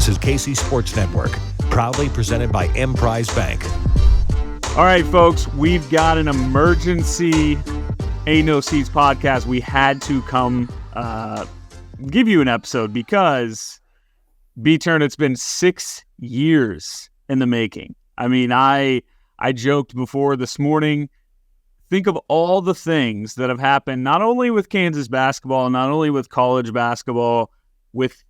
is KC Sports Network, proudly presented by Emprise Bank. All right, folks, we've got an emergency Ain't No Seats podcast. We had to come give you an episode because, B-Turn, it's been 6 years in the making. I mean, I joked before this morning, think of all the things that have happened, not only with Kansas basketball, not only with college basketball, with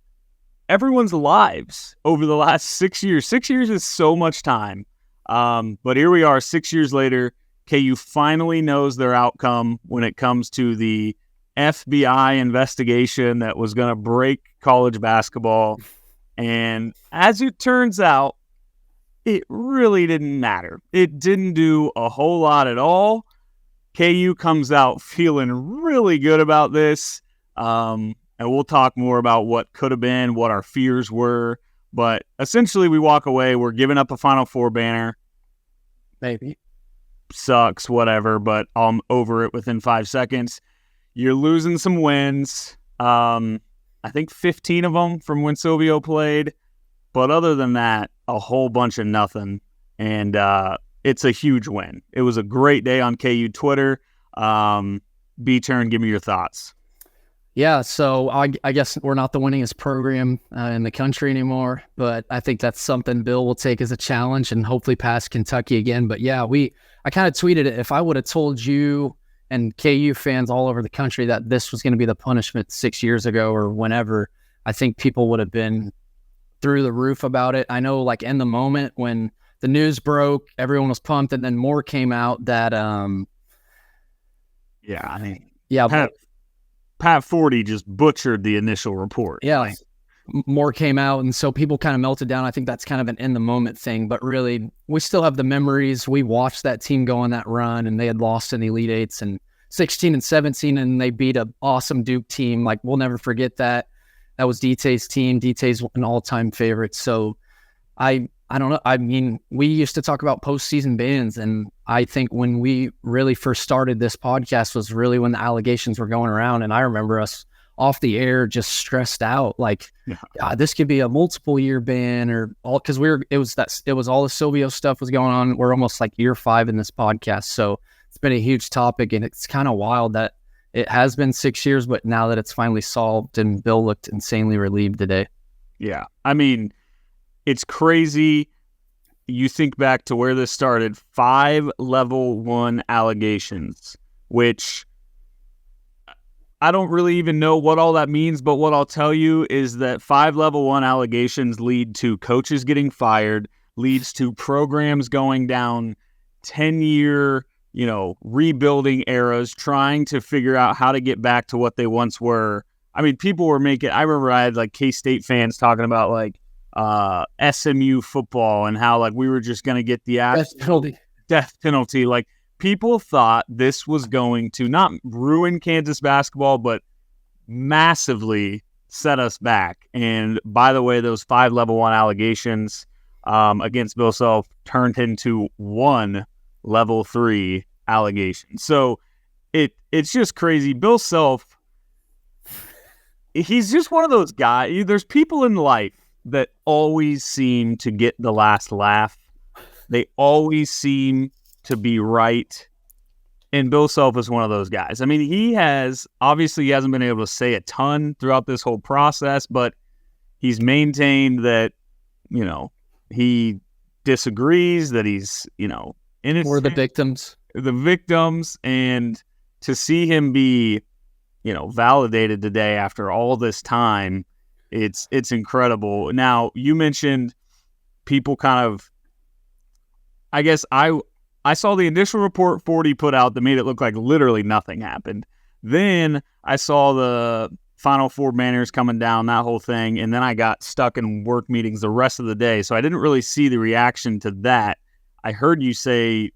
everyone's lives over the last 6 years. 6 years is so much time. But here we are 6 years later. KU finally knows their outcome when it comes to the FBI investigation that was going to break college basketball. And as it turns out, it really didn't matter. It didn't do a whole lot at all. KU comes out feeling really good about this. And we'll talk more about what could have been, what our fears were. But essentially, we walk away. We're giving up a Final Four banner. Maybe. Sucks, whatever, but I'm over it within 5 seconds. You're losing some wins. I think 15 of them from when Silvio played. But other than that, a whole bunch of nothing. And it's a huge win. It was a great day on KU Twitter. B-Turn, give me your thoughts. Yeah, so I guess we're not the winningest program in the country anymore, but I think that's something Bill will take as a challenge and hopefully pass Kentucky again. But yeah, I kind of tweeted it. If I would have told you and KU fans all over the country that this was going to be the punishment 6 years ago or whenever, I think people would have been through the roof about it. I know, like, in the moment when the news broke, everyone was pumped, and then more came out that Pat Forty just butchered the initial report. Yeah, more came out, and so people kind of melted down. I think that's kind of an in-the-moment thing, but really, we still have the memories. We watched that team go on that run, and they had lost in the Elite Eights and 16 and 17, and they beat an awesome Duke team. Like, we'll never forget that. That was DT's team. DT's an all-time favorite. So I don't know. I mean, we used to talk about postseason bans, and I think when we really first started this podcast was really when the allegations were going around, and I remember us off the air just stressed out, like, God, this could be a multiple-year ban, or all, because it was all the Silvio stuff was going on. We're almost like year 5 in this podcast, so it's been a huge topic, and it's kind of wild that it has been 6 years, but now that it's finally solved, and Bill looked insanely relieved today. Yeah, I mean, it's crazy. You think back to where this started, 5 level 1 allegations, which I don't really even know what all that means, but what I'll tell you is that 5 level 1 allegations lead to coaches getting fired, leads to programs going down 10-year, rebuilding eras, trying to figure out how to get back to what they once were. I mean, people were I remember I had like K-State fans talking about like SMU football and how like we were just going to get the death penalty. Like, people thought this was going to not ruin Kansas basketball, but massively set us back. And by the way, those 5 level 1 allegations against Bill Self turned into 1 level 3 allegation. So it's just crazy. Bill Self, he's just one of those guys. There's people in life that always seem to get the last laugh. They always seem to be right. And Bill Self is one of those guys. I mean, he hasn't been able to say a ton throughout this whole process, but he's maintained that, he disagrees, that he's, innocent. We're the victims. The victims. And to see him be, validated today after all this time, it's incredible. Now, you mentioned people kind of, I guess I saw the initial report 40 put out that made it look like literally nothing happened. Then I saw the Final Four banners coming down, that whole thing, and then I got stuck in work meetings the rest of the day, so I didn't really see the reaction to that. I heard you say,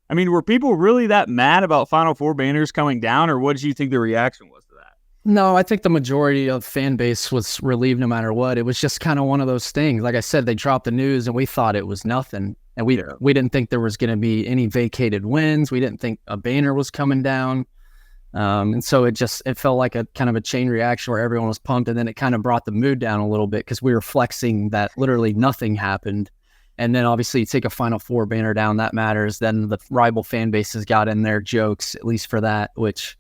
I mean, were people really that mad about Final Four banners coming down, or what did you think the reaction was to that? No, I think the majority of fan base was relieved no matter what. It was just kind of one of those things. Like I said, they dropped the news and we thought it was nothing. And we didn't think there was going to be any vacated wins. We didn't think a banner was coming down. And so it felt like a kind of a chain reaction where everyone was pumped, and then it kind of brought the mood down a little bit because we were flexing that literally nothing happened. And then obviously you take a Final Four banner down, that matters. Then the rival fan bases got in their jokes, at least for that, which,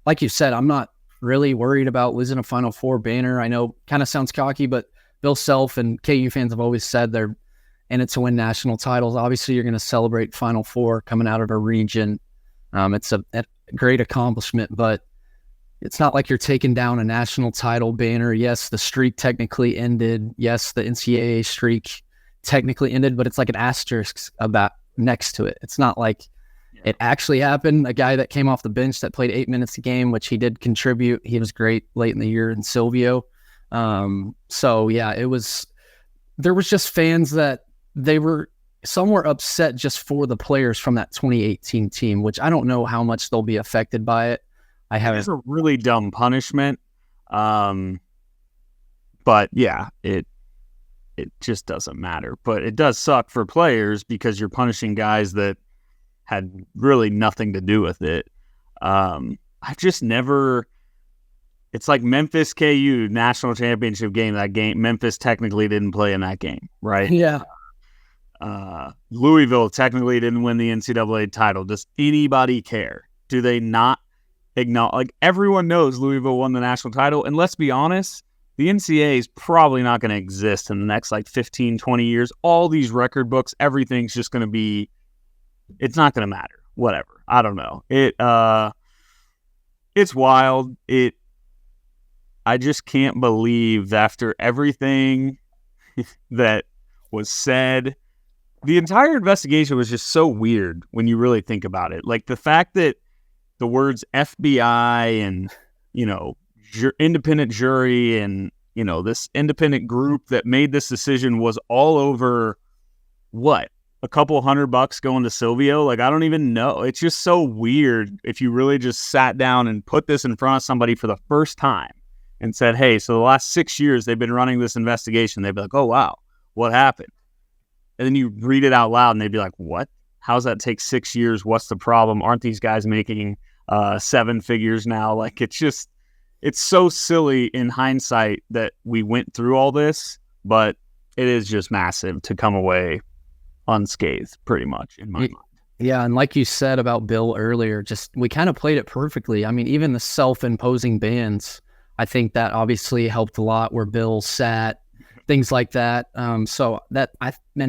like you said, I'm not really worried about losing a Final Four banner. I know kind of sounds cocky, but Bill Self and KU fans have always said they're in it to win national titles. Obviously, you're going to celebrate Final Four coming out of a region. It's a great accomplishment, but it's not like you're taking down a national title banner. Yes, the streak technically ended. Yes, the NCAA streak technically ended, but it's like an asterisk about next to it. It's not like it actually happened. A guy that came off the bench that played 8 minutes a game, which he did contribute. He was great late in the year in Silvio. So yeah, there was just fans that some were upset just for the players from that 2018 team, which I don't know how much they'll be affected by it. It's a really dumb punishment. But yeah, it just doesn't matter. But it does suck for players because you're punishing guys that had really nothing to do with it. I've just never. It's like Memphis KU national championship game. That game, Memphis technically didn't play in that game, right? Yeah. Louisville technically didn't win the NCAA title. Does anybody care? Do they not acknowledge? Like, everyone knows Louisville won the national title, and let's be honest, the NCAA is probably not going to exist in the next 15, 20 years. All these record books, everything's just going to be. It's not going to matter. Whatever. I don't know. It's wild. I just can't believe that after everything that was said, the entire investigation was just so weird when you really think about it. Like, the fact that the words FBI and, independent jury and, this independent group that made this decision was all over what? A couple $100 going to Silvio? Like, I don't even know. It's just so weird if you really just sat down and put this in front of somebody for the first time and said, hey, so the last 6 years they've been running this investigation. They'd be like, oh, wow, what happened? And then you read it out loud and they'd be like, what? How's that take 6 years? What's the problem? Aren't these guys making 7 figures now? Like, it's so silly in hindsight that we went through all this, but it is just massive to come away unscathed, pretty much, in my mind. Yeah, and like you said about Bill earlier, just we kind of played it perfectly. I mean, even the self-imposing bans, I think that obviously helped a lot where Bill sat, things like that. And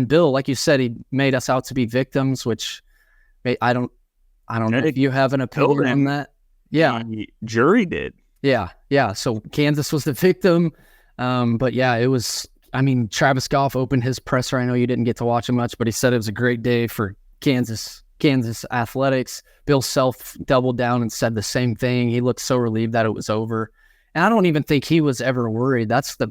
Bill, like you said, he made us out to be victims, which I don't know if you have an opinion on that. Yeah, the jury did. Yeah. So Kansas was the victim, but yeah, it was. I mean, Travis Goff opened his presser. I know you didn't get to watch him much, but he said it was a great day for Kansas athletics. Bill Self doubled down and said the same thing. He looked so relieved that it was over. And I don't even think he was ever worried. That's the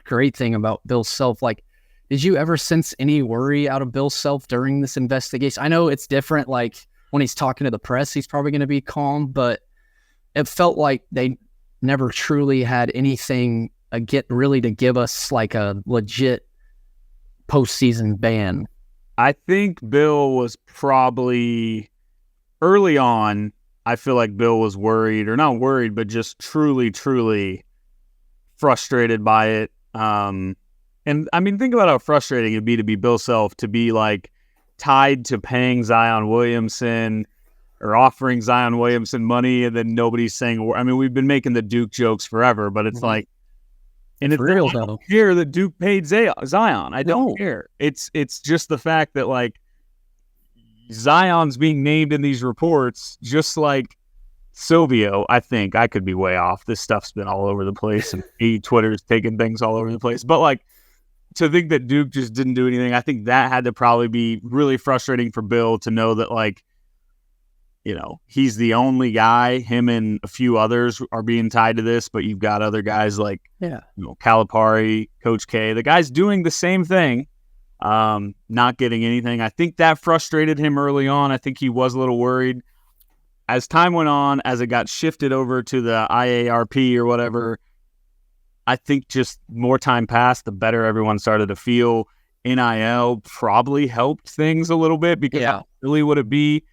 great thing about Bill Self. Like, did you ever sense any worry out of Bill Self during this investigation? I know it's different. Like, when he's talking to the press, he's probably going to be calm, but it felt like they never truly had anything to give us like a legit postseason ban. I think Bill was probably early on. I feel like Bill was worried, or not worried, but just truly, truly frustrated by it. And I mean, think about how frustrating it'd be to be Bill Self, to be like tied to paying Zion Williamson or offering Zion Williamson money, and then nobody's saying. I mean, we've been making the Duke jokes forever, but it's like. And it's real, though. I don't care that Duke paid Zion. I don't care. It's just the fact that, like, Zion's being named in these reports, just like Silvio. I think I could be way off. This stuff's been all over the place, and Twitter's taking things all over the place. But, like, to think that Duke just didn't do anything, I think that had to probably be really frustrating for Bill to know that, like, he's the only guy. Him and a few others are being tied to this, but you've got other guys like, Calipari, Coach K, the guys doing the same thing, not getting anything. I think that frustrated him early on. I think he was a little worried. As time went on, as it got shifted over to the IARP or whatever, I think just more time passed, the better everyone started to feel. NIL probably helped things a little bit, because how really would it be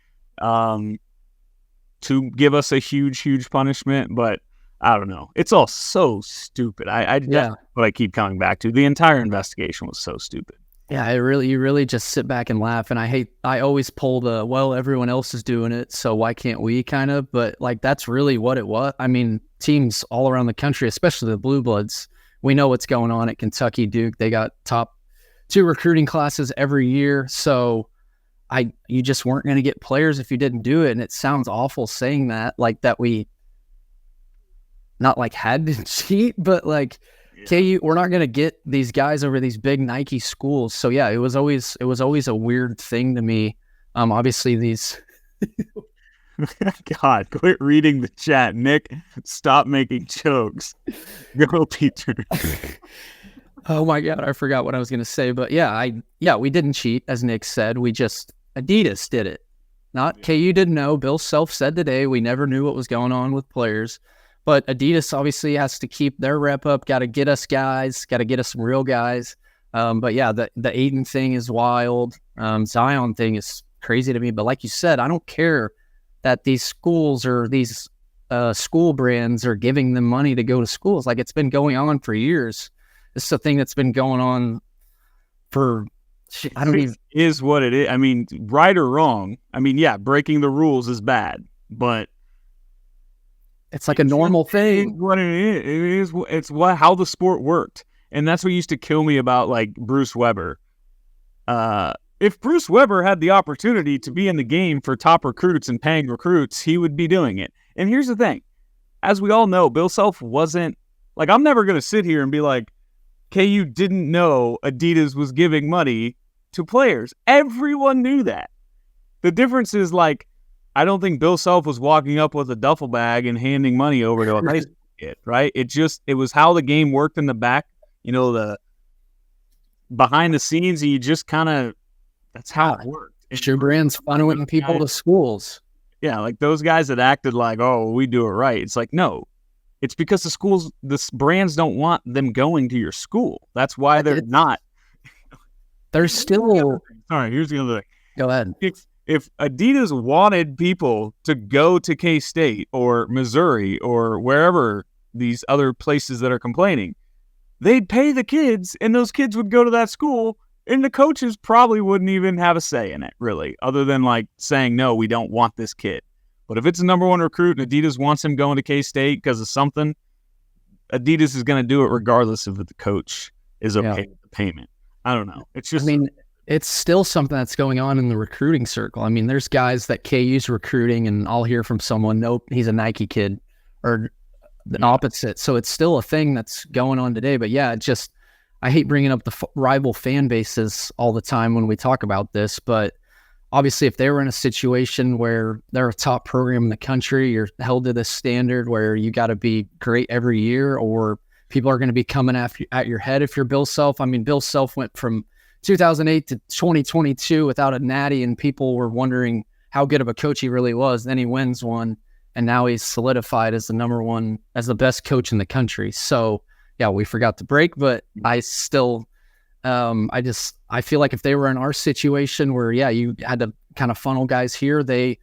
to give us a huge punishment, but I don't know. It's all so stupid. That's what I keep coming back to. The entire investigation was so stupid. Yeah, you really just sit back and laugh. And I always pull the, well, everyone else is doing it, so why can't we kind of? But like, that's really what it was. I mean, teams all around the country, especially the Blue Bloods, we know what's going on at Kentucky, Duke. They got top 2 recruiting classes every year. So you just weren't going to get players if you didn't do it. And it sounds awful saying that, like that we not like had to cheat, but like, KU, we're not going to get these guys over these big Nike schools. So yeah, it was always a weird thing to me. Obviously these. God, quit reading the chat, Nick. Stop making jokes. Go, Peter. Oh my God, I forgot what I was going to say. But yeah, we didn't cheat, as Nick said. We just Adidas did it. Not KU didn't know. Bill Self said today we never knew what was going on with players. But Adidas obviously has to keep their rep up, got to get us guys, got to get us some real guys. But yeah, the Aiden thing is wild. Zion thing is crazy to me. But like you said, I don't care that these schools or these school brands are giving them money to go to schools. Like, it's been going on for years. This is a thing that's been going on for, I don't even. It is what it is. I mean, right or wrong. I mean, yeah, breaking the rules is bad, but it's like a normal thing. What it is. It's how the sport worked. And that's what used to kill me about like Bruce Weber. If Bruce Weber had the opportunity to be in the game for top recruits and paying recruits, he would be doing it. And here's the thing. As we all know, Bill Self wasn't like, I'm never going to sit here and be like, KU didn't know Adidas was giving money to players. Everyone knew that. The difference is like, I don't think Bill Self was walking up with a duffel bag and handing money over to a high school kid, right? It was how the game worked in the back, the behind the scenes. You just kind of, that's how it worked. Sure, brands funneling people to schools. Yeah, like those guys that acted like, oh, we do it right. It's like, no, it's because the brands don't want them going to your school. That's why they're not. They're still. Sorry, here's the other thing. Go ahead. If Adidas wanted people to go to K-State or Missouri or wherever these other places that are complaining, they'd pay the kids, and those kids would go to that school, and the coaches probably wouldn't even have a say in it, really, other than like saying, no, we don't want this kid. But if it's a number 1 recruit and Adidas wants him going to K-State because of something, Adidas is going to do it regardless of if the coach is okay with the payment. I don't know. It's just... It's still something that's going on in the recruiting circle. I mean, there's guys that KU's recruiting, and I'll hear from someone, nope, he's a Nike kid, or the opposite. So it's still a thing that's going on today. But yeah, I hate bringing up the rival fan bases all the time when we talk about this. But obviously, if they were in a situation where they're a top program in the country, you're held to this standard where you got to be great every year, or people are going to be coming at your head if you're Bill Self. I mean, Bill Self went from 2008 to 2022 without a natty, and people were wondering how good of a coach he really was. Then he wins one, and now he's solidified as the number 1, as the best coach in the country. So yeah, we forgot to break, but I still, I feel like if they were in our situation where, you had to kind of funnel guys here, they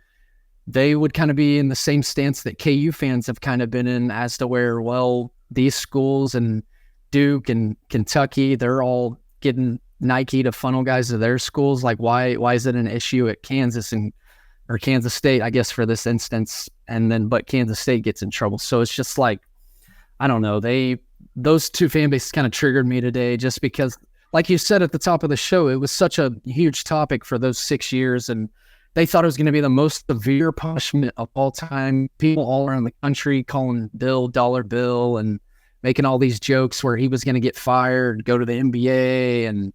would kind of be in the same stance that KU fans have kind of been in, as to where, well, these schools and Duke and Kentucky, they're all getting Nike to funnel guys to their schools. Like, why is it an issue at Kansas or Kansas State, I guess, for this instance, but Kansas State gets in trouble. So it's just like, I don't know. Those two fan bases kind of triggered me today, just because, like you said at the top of the show, it was such a huge topic for those 6 years, and they thought it was going to be the most severe punishment of all time. People all around the country calling Bill Dollar Bill and making all these jokes where he was going to get fired, go to the NBA, and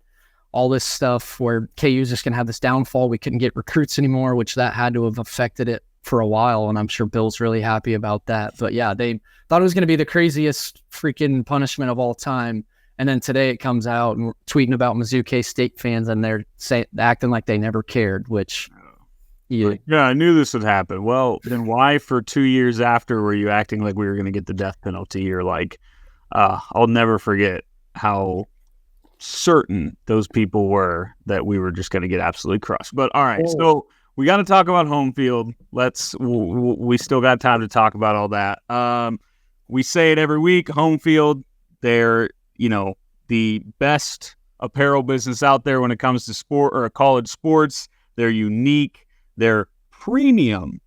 all this stuff where KU's just going to have this downfall. We couldn't get recruits anymore, which that had to have affected it for a while. And I'm sure Bill's really happy about that. But yeah, they thought it was going to be the craziest freaking punishment of all time. And then today it comes out and we're tweeting about Mizzou K-State fans, and they're acting like they never cared, which... Yeah, I knew this would happen. Well, then why for 2 years after were you acting like we were going to get the death penalty? Or like, I'll never forget how certain those people were that we were just going to get absolutely crushed. But all right, so we got to talk about home field. We still got time to talk about all that. We say it every week. Home field, they're the best apparel business out there when it comes to sport or college sports. They're unique. They're premium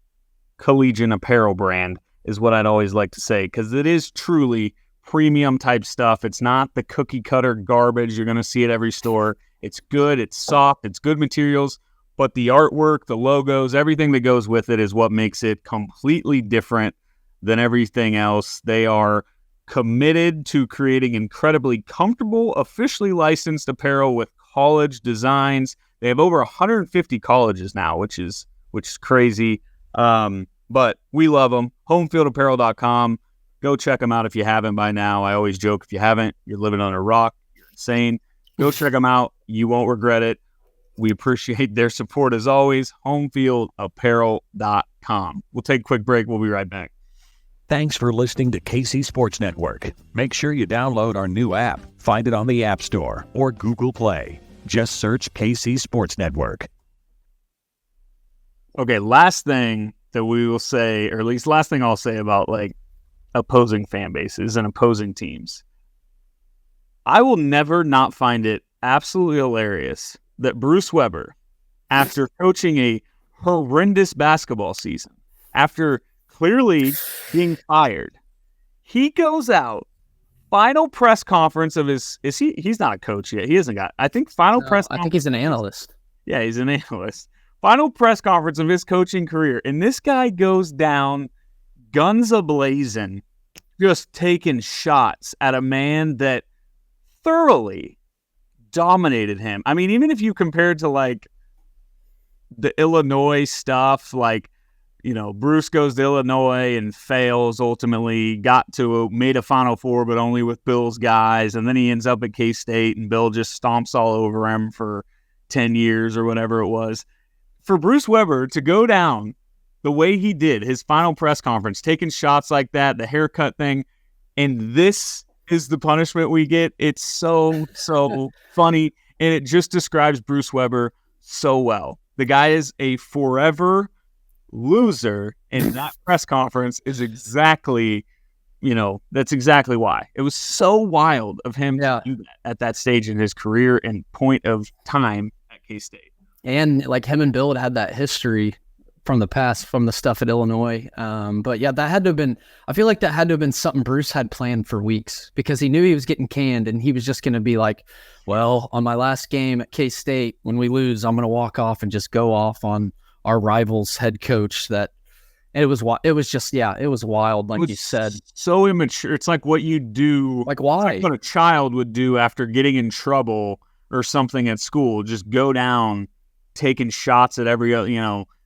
collegiate apparel brand is what I'd always like to say, because it is truly premium type stuff. It's not the cookie cutter garbage you're going to see at every store. It's good. It's soft. It's good materials. But the artwork, the logos, everything that goes with it is what makes it completely different than everything else. They are committed to creating incredibly comfortable, officially licensed apparel with college designs. They have over 150 colleges now, which is crazy. But we love them. Homefieldapparel.com. Go check them out if you haven't by now. I always joke, if you haven't, you're living on a rock. You're insane. Go check them out. You won't regret it. We appreciate their support as always. Homefieldapparel.com. We'll take a quick break. We'll be right back. Thanks for listening to KC Sports Network. Make sure you download our new app. Find it on the App Store or Google Play. Just search KC Sports Network. Okay, last thing that we will say, or at least last thing I'll say about like opposing fan bases and opposing teams. I will never not find it absolutely hilarious that Bruce Weber, after coaching a horrendous basketball season, after clearly being fired, he goes out, final press conference of he's not a coach yet. He hasn't got, I think press conference. I think he's an analyst. Yeah, he's an analyst. Final press conference of his coaching career. And this guy goes down guns a-blazing, just taking shots at a man that thoroughly dominated him. I mean, even if you compared to like the Illinois stuff, like, Bruce goes to Illinois and fails, ultimately made a Final Four, but only with Bill's guys. And then he ends up at K-State and Bill just stomps all over him for 10 years or whatever it was. For Bruce Weber to go down the way he did, his final press conference, taking shots like that, the haircut thing, and this is the punishment we get. It's so funny, and it just describes Bruce Weber so well. The guy is a forever loser, and that press conference is exactly, that's exactly why. It was so wild of him to do that at that stage in his career and point of time at K-State. And like him and Bill had that history from the past, from the stuff at Illinois. But yeah, that had to have been, I feel like that had to have been something Bruce had planned for weeks, because he knew he was getting canned and he was just going to be like, well, on my last game at K-State, when we lose, I'm going to walk off and just go off on our rival's head coach. It was wild, like you said. So immature. It's like what you do. Like, why? Like what a child would do after getting in trouble or something at school. Just go down taking shots at every other,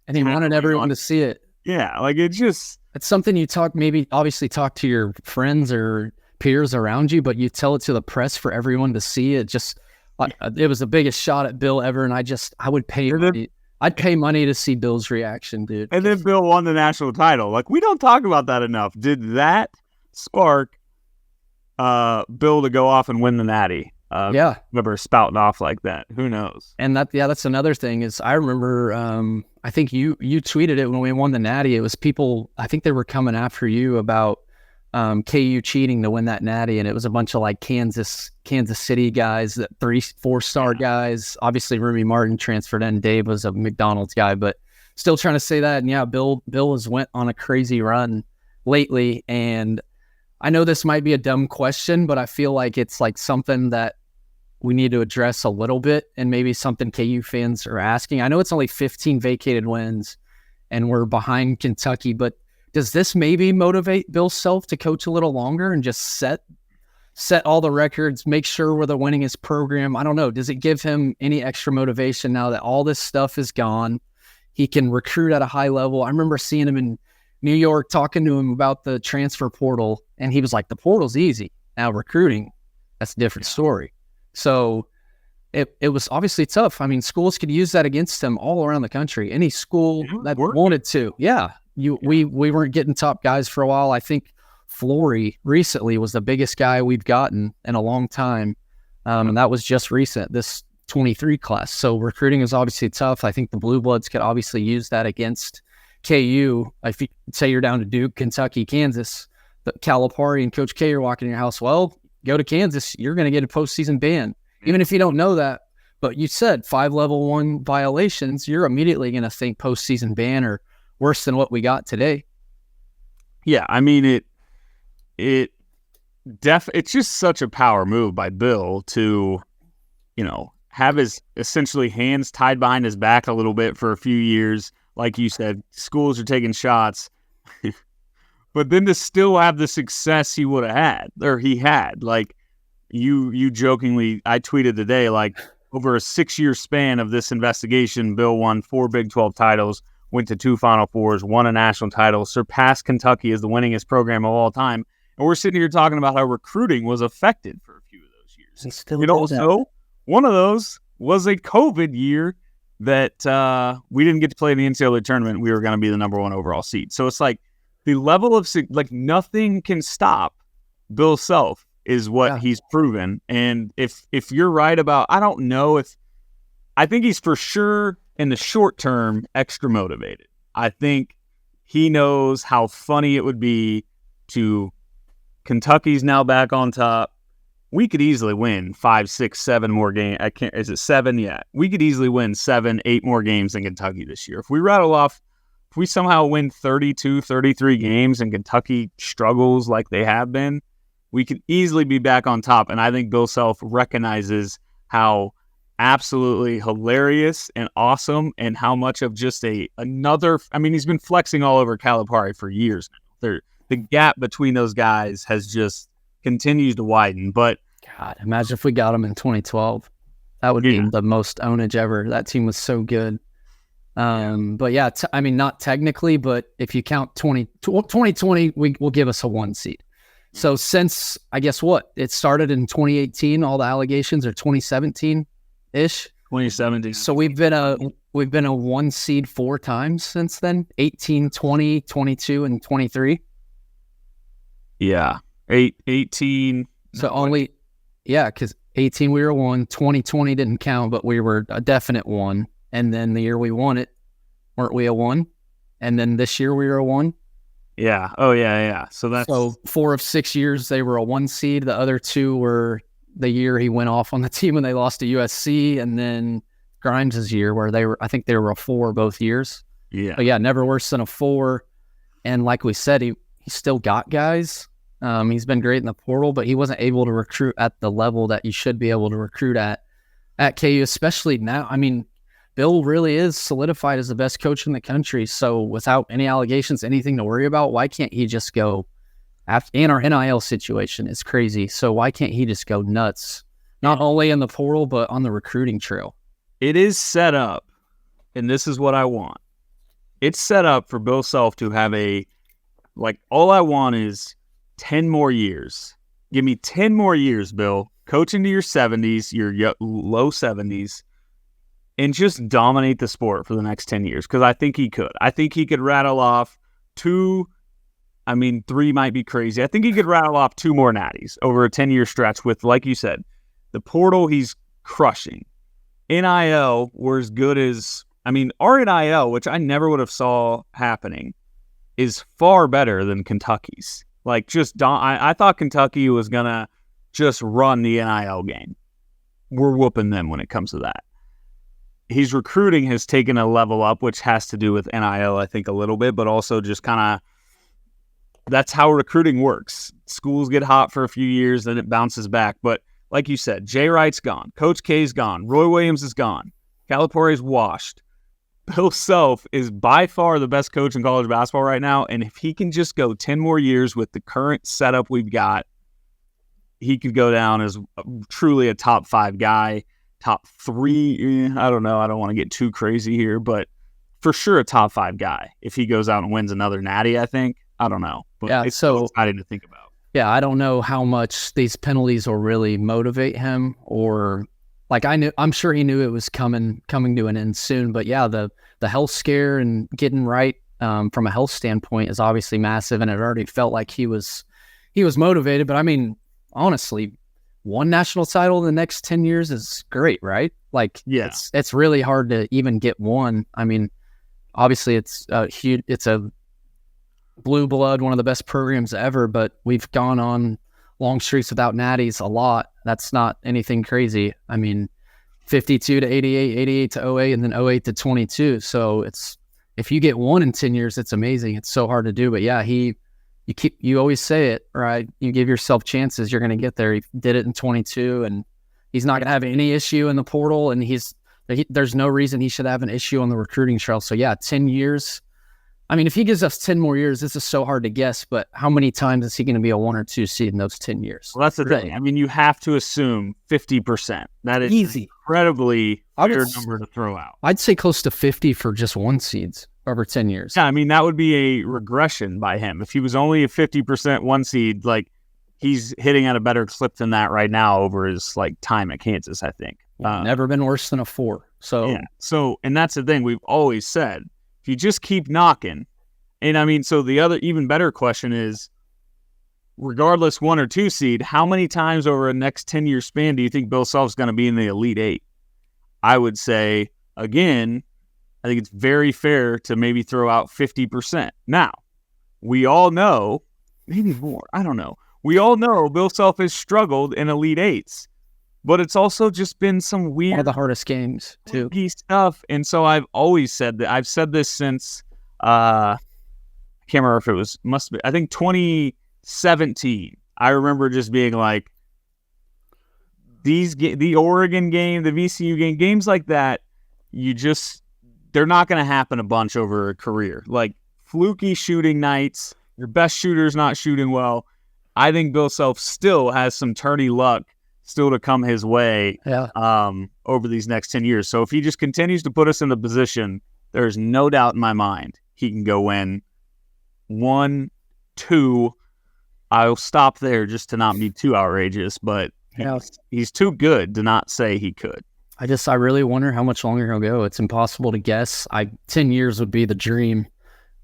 and he wanted everyone to see it. Yeah, like it's something you obviously talk to your friends or peers around you, but you tell it to the press for everyone to see it. It was the biggest shot at Bill ever, and I would pay money. I'd pay money to see Bill's reaction, dude. And then Bill won the national title. Like, we don't talk about that enough. Did that spark Bill to go off and win the Natty? Remember spouting off like that. Who knows? And that's another thing is I remember, I think you tweeted it when we won the Natty. It was people, I think they were coming after you about KU cheating to win that Natty. And it was a bunch of like Kansas City guys, that 3-4-star guys. Obviously Remy Martin transferred in. Dave was a McDonald's guy, but still trying to say that. And yeah, Bill has went on a crazy run lately. And I know this might be a dumb question, but I feel like it's like something that we need to address a little bit, and maybe something KU fans are asking. I know it's only 15 vacated wins and we're behind Kentucky, but does this maybe motivate Bill Self to coach a little longer and just set all the records, make sure we're the winningest program? I don't know. Does it give him any extra motivation now that all this stuff is gone? He can recruit at a high level. I remember seeing him in New York, talking to him about the transfer portal, and he was like, the portal's easy. Now recruiting, that's a different story. So it was obviously tough. I mean, schools could use that against him all around the country. Any school that wanted to. Yeah. We weren't getting top guys for a while. I think Flory recently was the biggest guy we've gotten in a long time. And that was just recent. This 23 class. So recruiting is obviously tough. I think the Blue Bloods could obviously use that against KU. If you say you're down to Duke, Kentucky, Kansas, but Calipari and Coach K are walking in your house, well, go to Kansas, you're going to get a postseason ban. Even if you don't know that, but you said 5 level 1 violations, you're immediately going to think postseason ban or worse than what we got today. Yeah, I mean, it's just such a power move by Bill to, have his essentially hands tied behind his back a little bit for a few years. Like you said, schools are taking shots, but then to still have the success he would have had, or he had. Like you jokingly, I tweeted today, like over a 6-year span of this investigation, Bill won 4 Big 12 titles, went to 2 Final Fours, won a national title, surpassed Kentucky as the winningest program of all time. And we're sitting here talking about how recruiting was affected for a few of those years. So one of those was a COVID year that we didn't get to play in the NCAA tournament. We were going to be the number 1 overall seed. So it's like the level of, like, nothing can stop Bill Self is what he's proven. And if you're right about, I don't know I think he's for sure in the short term extra motivated. I think he knows how funny it would be to Kentucky's now back on top. We could easily win 5, 6, 7 more games. Is it 7? Yeah. We could easily win 7, 8 more games than Kentucky this year. If we somehow win 32, 33 games and Kentucky struggles like they have been, we could easily be back on top. And I think Bill Self recognizes how absolutely hilarious and awesome and how much of just he's been flexing all over Calipari for years now. The gap between those guys has just continues to widen. But God, imagine if we got them in 2012. That would be the most ownage ever. That team was so good. But yeah, not technically, but if you count 2020, will give us a 1 seed. So since, I guess it started in 2018, all the allegations are 2017-ish. 2017. So we've been a 1 seed 4 times since then, 18, 20, 22, and 23. Yeah. 18. So because 18 we were 1, 2020 didn't count, but we were a definite 1. And then the year we won it, weren't we a 1? And then this year we were a 1. Yeah. Oh, yeah. So 4 of 6 years they were a 1 seed. The other 2 were the year he went off on the team when they lost to USC, and then Grimes' year where I think they were a 4 both years. Yeah. But yeah, never worse than a 4. And like we said, he still got guys. He's been great in the portal, but he wasn't able to recruit at the level that you should be able to recruit at KU, especially now. I mean, Bill really is solidified as the best coach in the country. So without any allegations, anything to worry about, why can't he just go and our NIL situation is crazy. So why can't he just go nuts? Not only in the portal, but on the recruiting trail. It is set up, and this is what I want. It's set up for Bill Self to have all I want is 10 more years. Give me 10 more years, Bill. Coach into your 70s, your low 70s, and just dominate the sport for the next 10 years, because I think he could. I think he could rattle off 2, 3 might be crazy. I think he could rattle off 2 more natties over a 10-year stretch with, like you said, the portal he's crushing. NIL, we're as good as, our NIL, which I never would have saw happening, is far better than Kentucky's. I thought Kentucky was going to just run the NIL game. We're whooping them when it comes to that. His recruiting has taken a level up, which has to do with NIL, I think, a little bit, but also just kind of, that's how recruiting works. Schools get hot for a few years, then it bounces back. But like you said, Jay Wright's gone. Coach K's gone. Roy Williams is gone. Calipari's washed. Bill Self is by far the best coach in college basketball right now, and if he can just go 10 more years with the current setup we've got, he could go down as truly a top 5 guy, top 3. I don't know. I don't want to get too crazy here, but for sure a top 5 guy if he goes out and wins another natty, I think. I don't know, but it's so exciting to think about. Yeah, I don't know how much these penalties will really motivate him, or I'm sure he knew it was coming to an end soon. But yeah, the health scare and getting right from a health standpoint is obviously massive, and it already felt like he was motivated. But honestly, one national title in the next 10 years is great, right? Like, Yeah. it's really hard to even get one. I mean, obviously it's huge. It's a blue blood, one of the best programs ever, but we've gone on long streaks without natties a lot. That's not anything crazy. I mean, 52 to 88, 88 to 08, and then 08 to 22. So if you get one in 10 years, it's amazing. It's so hard to do. But yeah, you always say it, right? You give yourself chances, you're going to get there. He did it in 22, and he's not going to have any issue in the portal. And there's no reason he should have an issue on the recruiting trail. So yeah, 10 years. I mean, if he gives us 10 more years, this is so hard to guess, but how many times is he going to be a 1 or 2 seed in those 10 years? Well, that's the thing. I mean, you have to assume 50%. That is easy. Incredibly fair number to throw out. I'd say close to 50 for just 1 seeds over 10 years. Yeah, I mean, that would be a regression by him. If he was only a 50% 1 seed, like, he's hitting at a better clip than that right now over his like time at Kansas, I think. Never been worse than a 4. So yeah. So, and that's the thing we've always said. If you just keep knocking, and I mean, so the other even better question is, regardless 1 or 2 seed, how many times over a next 10-year span do you think Bill Self's going to be in the Elite 8? I would say, again, I think it's very fair to maybe throw out 50%. Now, we all know, maybe more, I don't know. We all know Bill Self has struggled in Elite 8s. But it's also just been some weird, one of the hardest games too, stuff. And so I've always said that. I've said this since I can't remember if it was I think 2017. I remember just being like, the Oregon game, the VCU game, games like that, they're not going to happen a bunch over a career. Like fluky shooting nights, your best shooter's not shooting well. I think Bill Self still has some tourney luck still to come his way over these next 10 years. So if he just continues to put us in the position, there's no doubt in my mind he can go win 1, 2. I'll stop there just to not be too outrageous, but he's too good to not say he could. I really wonder how much longer he'll go. It's impossible to guess. 10 years would be the dream.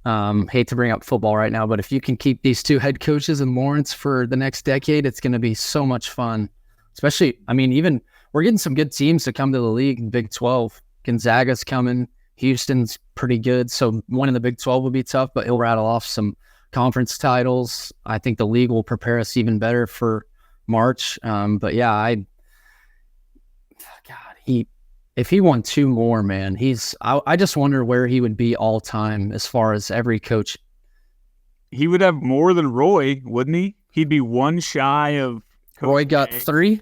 Hate to bring up football right now, but if you can keep these 2 head coaches in Lawrence for the next decade, it's going to be so much fun. Especially, I mean, even we're getting some good teams to come to the league in Big 12. Gonzaga's coming. Houston's pretty good. So one in the Big 12 will be tough, but he'll rattle off some conference titles. I think the league will prepare us even better for March. But yeah, if he won 2 more, man, I just wonder where he would be all time as far as every coach. He would have more than Roy, wouldn't he? He'd be 1 shy of Coach Roy got 3.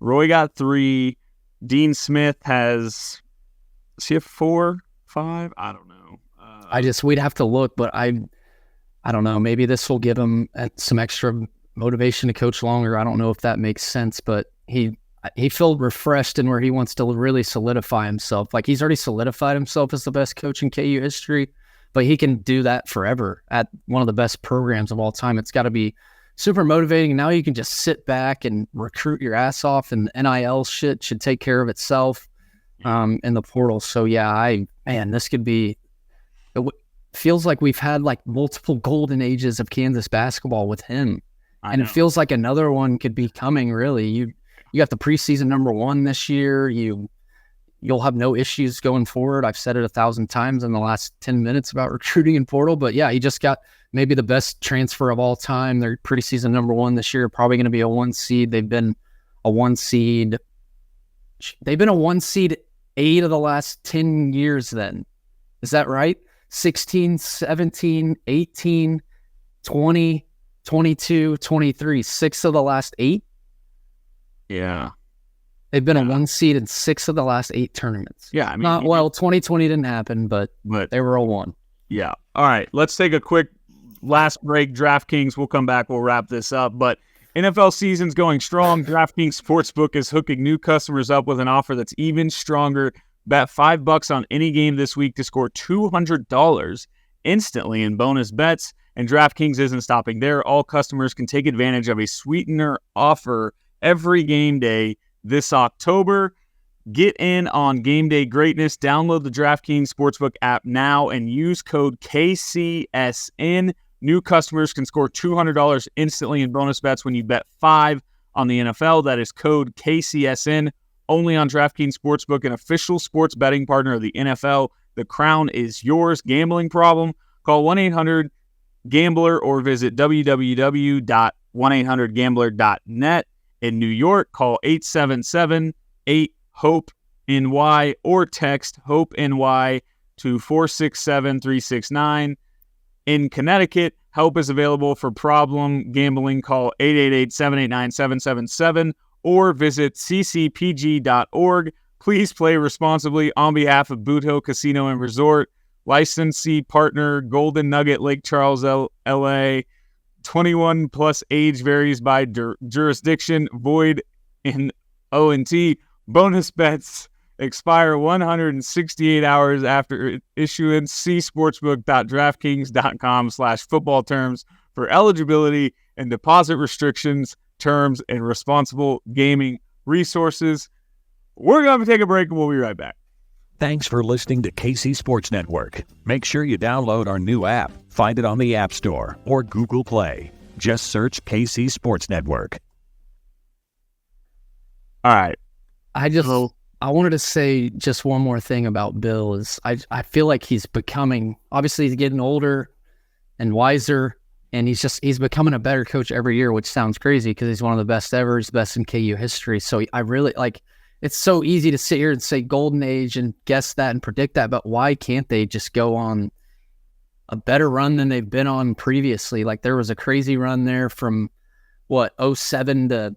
Roy got 3. Dean Smith does he have 4, 5? I don't know. We'd have to look, but I don't know. Maybe this will give him some extra motivation to coach longer. I don't know if that makes sense, but he felt refreshed in where he wants to really solidify himself. Like he's already solidified himself as the best coach in KU history, but he can do that forever at one of the best programs of all time. It's got to be super motivating. Now you can just sit back and recruit your ass off, and the NIL shit should take care of itself in the portal. So yeah, this could be. It feels like we've had like multiple golden ages of Kansas basketball with him, and it feels like another one could be coming. Really, you got the preseason number 1 this year. You'll have no issues going forward. I've said it 1,000 times in the last 10 minutes about recruiting in portal, but yeah, he just got maybe the best transfer of all time. They're preseason number 1 this year, probably going to be a 1 seed. They've been a 1 seed. They've been a 1 seed 8 of the last 10 years then. Is that right? 16, 17, 18, 20, 22, 23. 6 of the last 8? Yeah. They've been a 1 seed in 6 of the last 8 tournaments. Yeah, I mean, 2020 didn't happen, but they were a 1. Yeah. All right, let's take a quick last break. DraftKings, we'll come back. We'll wrap this up. But NFL season's going strong. DraftKings Sportsbook is hooking new customers up with an offer that's even stronger. Bet $5 on any game this week to score $200 instantly in bonus bets. And DraftKings isn't stopping there. All customers can take advantage of a sweetener offer every game day this October. Get in on game day greatness. Download the DraftKings Sportsbook app now and use code KCSN. New customers can score $200 instantly in bonus bets when you bet $5 on the NFL. That is code KCSN, only on DraftKings Sportsbook, an official sports betting partner of the NFL. The crown is yours. Gambling problem? Call 1-800-GAMBLER or visit www.1800gambler.net. In New York, call 877-8-HOPE-NY or text HOPE-NY to 467-369. In Connecticut, help is available for problem gambling. Call 888-789-777 or visit ccpg.org. Please play responsibly on behalf of Boot Hill Casino and Resort. Licensee partner, Golden Nugget, Lake Charles, LA. 21 plus, age varies by jurisdiction, void in O&T. Bonus bets expire 168 hours after issuance. See sportsbook.draftkings.com/football terms for eligibility and deposit restrictions, terms, and responsible gaming resources. We're going to take a break and we'll be right back. Thanks for listening to KC Sports Network. Make sure you download our new app. Find it on the App Store or Google Play. Just search KC Sports Network. All right. I wanted to say just one more thing about Bill is I feel like he's becoming, obviously he's getting older and wiser, and he's becoming a better coach every year, which sounds crazy because he's one of the best ever. He's best in KU history. So I really it's so easy to sit here and say golden age and guess that and predict that, but why can't they just go on a better run than they've been on previously? Like there was a crazy run there from 07 to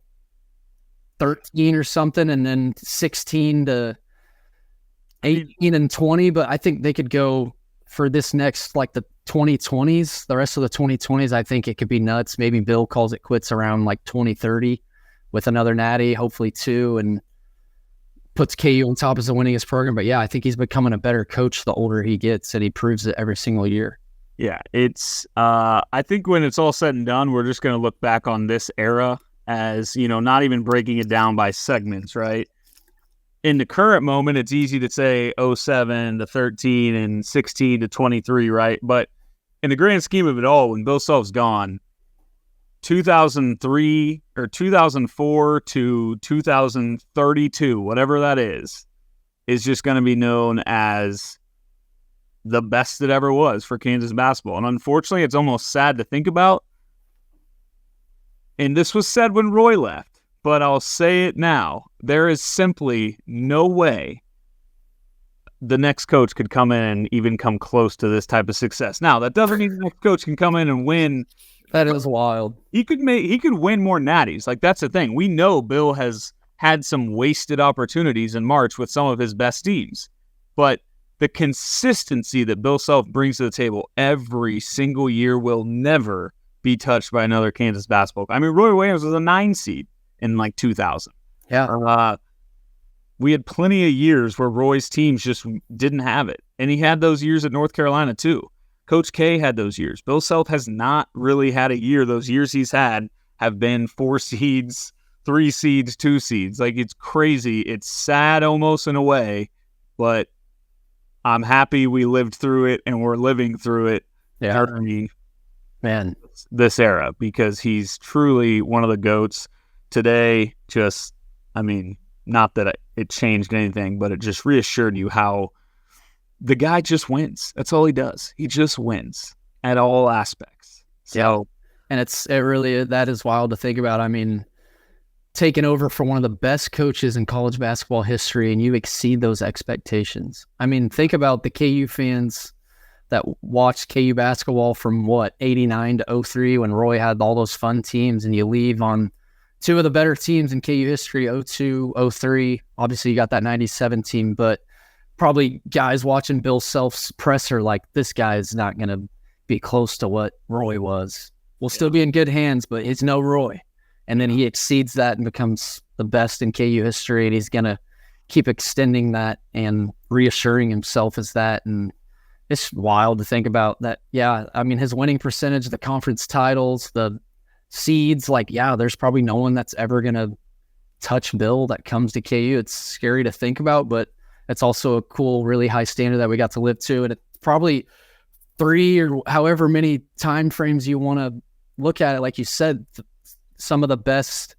13 or something, and then 16 to 18 and 20. But I think they could go for this next, like the 2020s, the rest of the 2020s. I think it could be nuts. Maybe Bill calls it quits around like 2030 with another natty, hopefully 2, and puts KU on top as the winningest program. But yeah, I think he's becoming a better coach the older he gets, and he proves it every single year. Yeah, it's I think when it's all said and done, we're just going to look back on this era as, not even breaking it down by segments, right? In the current moment, it's easy to say 07 to 13 and 16 to 23, right? But in the grand scheme of it all, when Bill Self's gone, 2003 or 2004 to 2032, whatever that is just going to be known as the best it ever was for Kansas basketball. And unfortunately, it's almost sad to think about. And this was said when Roy left, but I'll say it now. There is simply no way the next coach could come in and even come close to this type of success. Now, that doesn't mean the next coach can come in and win. That is wild. He could win more natties. Like, that's the thing. We know Bill has had some wasted opportunities in March with some of his best teams, but the consistency that Bill Self brings to the table every single year will never be touched by another Kansas basketball. I mean, Roy Williams was a 9 seed in like 2000. Yeah. We had plenty of years where Roy's teams just didn't have it, and he had those years at North Carolina too. Coach K had those years. Bill Self has not really had a year. Those years he's had have been 4 seeds, 3 seeds, 2 seeds. Like, it's crazy. It's sad almost in a way, but I'm happy we lived through it and we're living through it. Yeah. Man, this era, because he's truly one of the GOATs. Today, not that it changed anything, but it just reassured you how the guy just wins. That's all he does. He just wins at all aspects. So, yeah. And that is wild to think about. I mean, taking over for one of the best coaches in college basketball history, and you exceed those expectations. I mean, think about the KU fans that watched KU basketball from 89 to 03 when Roy had all those fun teams, and you leave on 2 of the better teams in KU history, 02, 03. Obviously, you got that 97 team, but probably guys watching Bill Self's presser like, this guy is not going to be close to what Roy was. We'll still be in good hands, but it's no Roy. And then he exceeds that and becomes the best in KU history, and he's going to keep extending that and reassuring himself as that. And it's wild to think about that. Yeah, I mean, his winning percentage, the conference titles, the seeds, there's probably no one that's ever going to touch Bill that comes to KU. It's scary to think about, but it's also a cool, really high standard that we got to live to. And it's probably 3 or however many time frames you want to look at it. Like you said, some of the best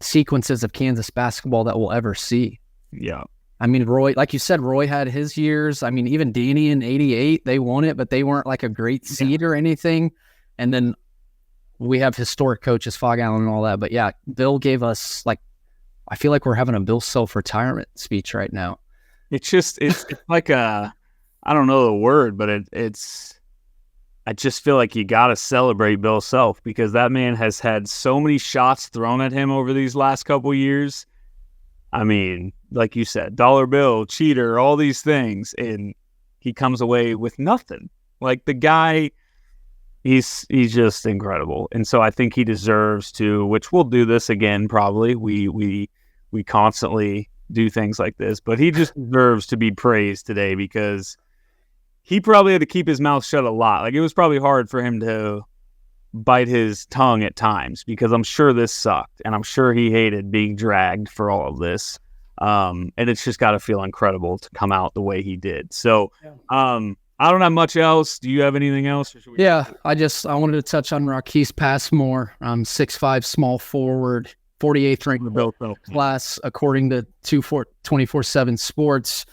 sequences of Kansas basketball that we'll ever see. Yeah. I mean, Roy, like you said, Roy had his years. I mean, even Danny in 88, they won it, but they weren't like a great seed or anything. And then we have historic coaches, Fog Allen and all that. But yeah, Bill gave us I feel like we're having a Bill self-retirement speech right now. It's just, it's like I don't know the word, but I just feel like you got to celebrate Bill Self, because that man has had so many shots thrown at him over these last couple years. I mean, like you said, dollar bill, cheater, all these things, and he comes away with nothing. Like, the guy, he's just incredible. And so I think he deserves to, which we'll do this again probably. We constantly do things like this, but he just deserves to be praised today, because he probably had to keep his mouth shut a lot. Like, it was probably hard for him to bite his tongue at times, because I'm sure this sucked, and I'm sure he hated being dragged for all of this. And it's just got to feel incredible to come out the way he did. So, I don't have much else. Do you have anything else? Yeah, I wanted to touch on Marquise Passmore, 6'5", small forward, 48th ranked class according to 24/7 Sports.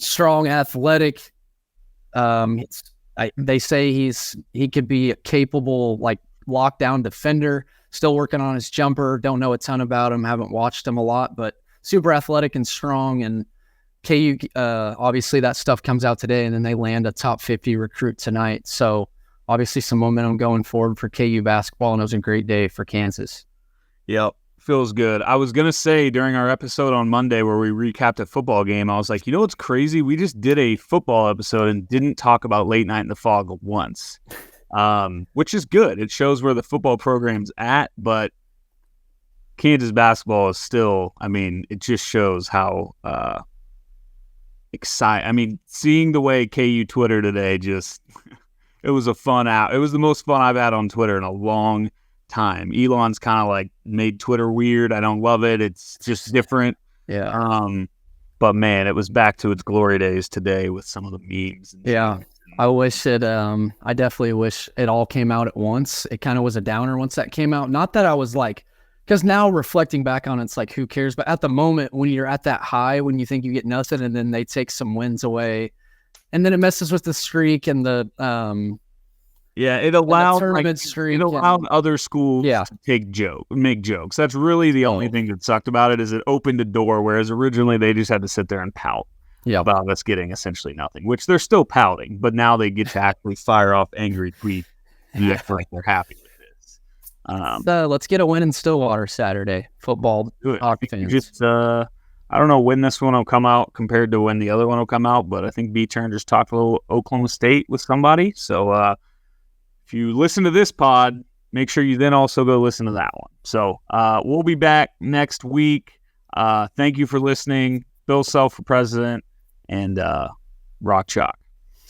Strong, athletic. They say he could be a capable, like, lockdown defender. Still working on his jumper. Don't know a ton about him. Haven't watched him a lot, but super athletic and strong. And KU, obviously that stuff comes out today, and then they land a top 50 recruit tonight. So obviously some momentum going forward for KU basketball, and it was a great day for Kansas. Yep. Feels good. I was going to say during our episode on Monday where we recapped a football game, I was like, you know what's crazy? We just did a football episode and didn't talk about Late Night in the Fog once, which is good. It shows where the football program's at, but Kansas basketball is still, I mean, it just shows how excited. I mean, seeing the way KU Twitter today, just it was a fun out. It was the most fun I've had on Twitter in a long time. Elon's kind of like made Twitter weird. I don't love it. It's just different. Yeah. But man, it was back to its glory days today with some of the memes. Yeah. I wish it, I definitely wish it all came out at once. It kind of was a downer once that came out. Not that I was like, because now reflecting back on it, it's like, who cares? But at the moment, when you're at that high, when you think you get nothing, and then they take some wins away, and then it messes with the streak and the, it allowed other schools to make jokes. That's really the only thing that sucked about it, is it opened a door, whereas originally they just had to sit there and pout about us getting essentially nothing, which they're still pouting, but now they get to actually fire off angry tweets and act like they're happy with this. Let's get a win in Stillwater Saturday. Football hockey fans. Just, I don't know when this one will come out compared to when the other one will come out, but I think B-Turn just talked a little Oklahoma State with somebody. So if you listen to this pod, make sure you then also go listen to that one. So we'll be back next week. Thank you for listening. Bill Self for president, and Rock Chalk.